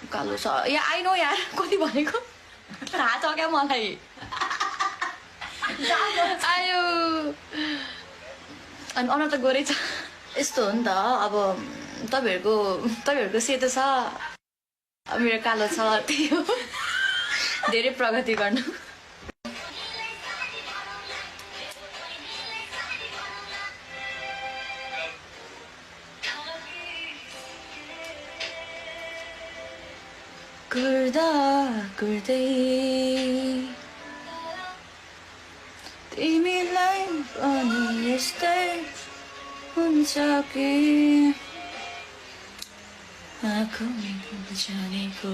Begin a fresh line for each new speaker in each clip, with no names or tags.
कालो छ या I know यार कति भनेको थाहा छ क्या मलाई आयो अनि अनुहार त गोरै छ यस्तो हो नि त अब तपाईँहरूको सेतो छ मेरो कालो छ त्यही हो धेरै प्रगति गर्नु गर्दा गर्दै तिमीलाई पनि यस्तै हुन्छ कि जानेको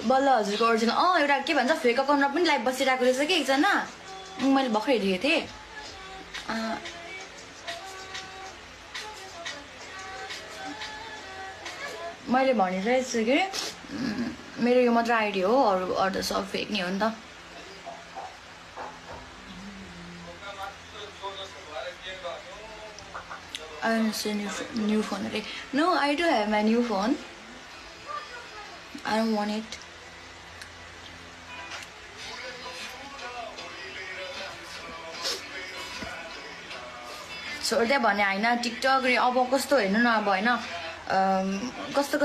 बल्ल हजुरको ओरिजिनल एउटा के भन्छ फेक अकाउन्टमा पनि लाइभ बसिरहेको रहेछ कि एकजना मैले भर्खर हेरेको थिएँ मैले भनिरहेको छु कि मेरो यो मात्र आइडी हो अरू त सब फेक नि हो नि त I understand new phone. No, I do have my new phone. I don't want it. छोड्दै भने होइन टिकटक अब कस्तो हेर्नु न अब होइन कस्तो